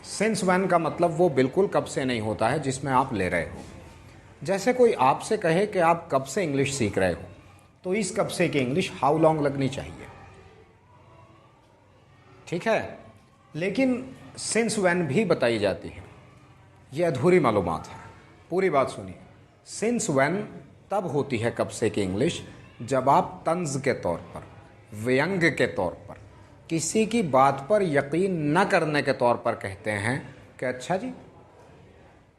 Since when का मतलब वो बिल्कुल कब से नहीं होता है जिसमें आप ले रहे हो। जैसे कोई आपसे कहे कि आप कब से इंग्लिश सीख रहे हो, तो इस कब से की इंग्लिश हाउ लॉन्ग लगनी चाहिए, ठीक है। लेकिन सिंस व्हेन भी बताई जाती है, ये अधूरी मालूमात है। पूरी बात सुनिए। सिंस व्हेन तब होती है कब से की इंग्लिश जब आप तंज के तौर पर, व्यंग के तौर पर, किसी की बात पर यकीन न करने के तौर पर कहते हैं कि अच्छा जी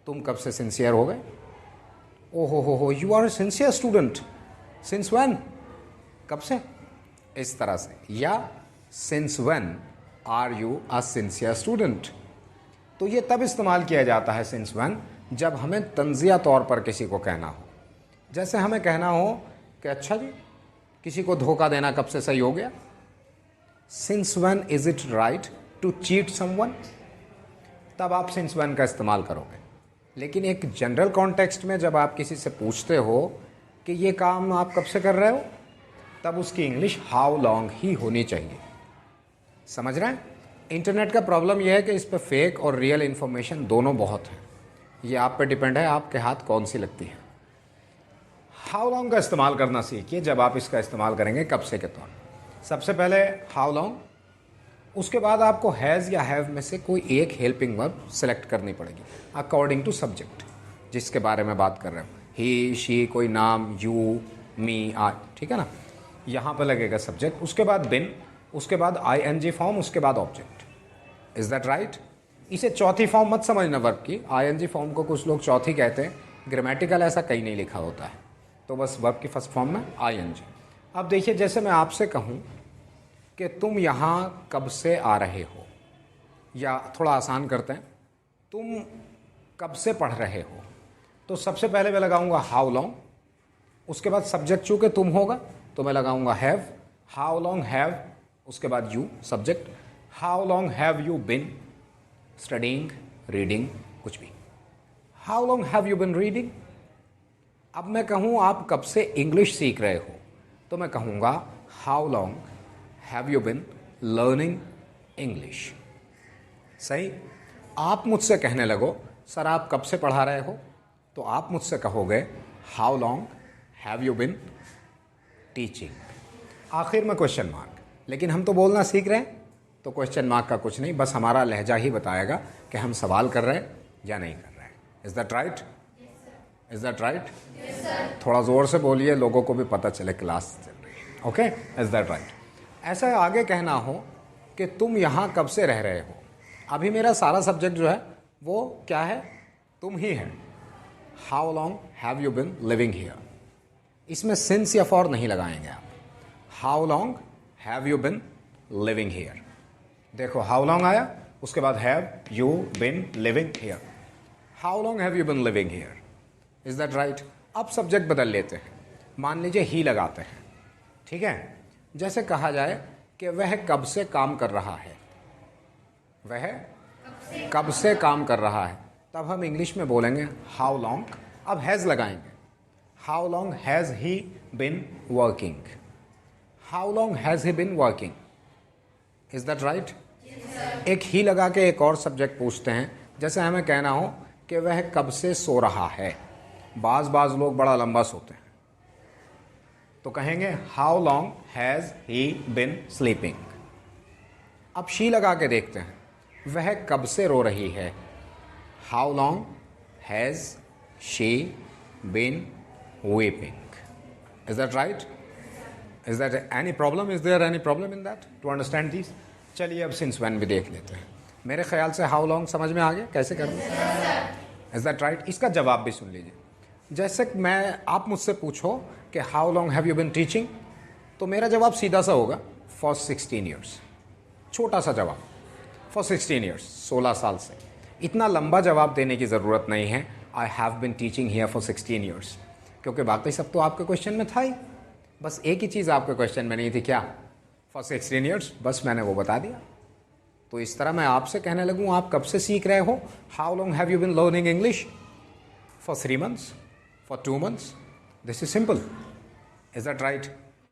तुम कब से सिंसियर हो गए, ओहो हो you are a sincere student, since when, कब से, इस तरह से। या since when are you a sincere student. तो ये तब इस्तेमाल किया जाता है सिंस व्हेन जब हमें तंजिया तौर पर किसी को कहना हो। जैसे हमें कहना हो कि अच्छा जी किसी को धोखा देना कब से सही हो गया, since when is it right to cheat someone, तब आप सिंस व्हेन का इस्तेमाल करोगे। लेकिन एक जनरल कॉन्टेक्स्ट में जब आप किसी से पूछते हो कि ये काम आप कब से कर रहे हो, तब उसकी इंग्लिश हाउ लॉन्ग ही होनी चाहिए। समझ रहे हैं। इंटरनेट का प्रॉब्लम यह है कि इस पर फेक और रियल इन्फॉर्मेशन दोनों बहुत है। ये आप पे डिपेंड है आपके हाथ कौन सी लगती है। हाउ लॉन्ग का इस्तेमाल करना सीखिए जब आप इसका इस्तेमाल करेंगे कब से के तौर। सबसे पहले हाउ लॉन्ग, उसके बाद आपको हैज़ या हैव में से कोई एक हेल्पिंग वर्ब सेलेक्ट करनी पड़ेगी अकॉर्डिंग टू सब्जेक्ट जिसके बारे में बात कर रहे हो। ही, शी, कोई नाम, यू, मी, आई, ठीक है ना। यहाँ पर लगेगा सब्जेक्ट, उसके बाद बिन, उसके बाद आईएनजी फॉर्म, उसके बाद ऑब्जेक्ट। Is that right. इसे चौथी फॉर्म मत समझना वर्ब की। आईएनजी फॉर्म को कुछ लोग चौथी कहते हैं, ग्रामेटिकल ऐसा कहीं नहीं लिखा होता है, तो बस वर्ब की फर्स्ट फॉर्म में आईएनजी। अब देखिए, जैसे मैं आपसे कहूँ कि तुम यहाँ कब से आ रहे हो, या थोड़ा आसान करते हैं, तुम कब से पढ़ रहे हो, तो सबसे पहले मैं लगाऊंगा हाउ लॉन्ग, उसके बाद सब्जेक्ट चूँकि तुम होगा तो मैं लगाऊंगा हैव, हाउ लॉन्ग हैव, उसके बाद you subject, how long have you been studying, reading, कुछ भी। How long have you been reading. अब मैं कहूँ आप कब से इंग्लिश सीख रहे हो, तो मैं कहूँगा how long have you been learning English. सही। आप मुझसे कहने लगो सर आप कब से पढ़ा रहे हो, तो आप मुझसे कहोगे how long have you been teaching. आखिर में क्वेश्चन मार्क। लेकिन हम तो बोलना सीख रहे हैं, तो क्वेश्चन मार्क का कुछ नहीं, बस हमारा लहजा ही बताएगा कि हम सवाल कर रहे हैं या नहीं कर रहे हैं। Is that right? Is that right? थोड़ा ज़ोर से बोलिए, लोगों को भी पता चले क्लास चल रही है। Okay, is that right? ऐसा आगे कहना हो कि तुम यहाँ कब से रह रहे हो। अभी मेरा सारा सब्जेक्ट जो है वो क्या है, तुम ही है। How long have you been living here. इसमें सिंस या फॉर नहीं लगाएंगे आप। How long have you been living here. देखो हाउ लॉन्ग आया, उसके बाद have you been living here. How long have you been living here. Is that right? अब सब्जेक्ट बदल लेते हैं, मान लीजिए ही लगाते हैं, ठीक है। जैसे कहा जाए कि वह कब से काम कर रहा है, वह कब से काम कर रहा है, तब हम इंग्लिश में बोलेंगे हाउ लॉन्ग। अब हैज़ लगाएंगे, how long has he been working. How long has he been working. Is that right? एक ही लगा के एक और सब्जेक्ट पूछते हैं, जैसे हमें कहना हो कि वह कब से सो रहा है। बाज लोग बड़ा लंबा सोते हैं, तो कहेंगे how long has he been sleeping. अब शी लगा के देखते हैं, वह कब से रो रही है। How long has she been weeping. Is that right? Is that any problem? Is there any problem in that to understand this? चलिए अब सिंस व्हेन भी देख लेते हैं। मेरे ख्याल से हाउ लॉन्ग समझ में आ गया कैसे करना। Is that right? इसका जवाब भी सुन लीजिए। जैसे मैं, आप मुझसे पूछो कि how long have you been teaching, तो मेरा जवाब सीधा सा होगा फॉर 16 ईयर्स। छोटा सा जवाब, फॉर 16 ईयर्स, 16 साल से। इतना लंबा जवाब देने की ज़रूरत नहीं है, I have been teaching here for 16 years, क्योंकि बाकी सब तो आपके क्वेश्चन में था ही। बस एक ही चीज़ आपके क्वेश्चन में नहीं थी, क्या? फॉर 16 ईयर्स, बस मैंने वो बता दिया। तो इस तरह मैं आपसे कहने लगूँ आप कब से सीख रहे हो, how long have you been learning English? For 3 months, for 2 months, this is simple. Is that right?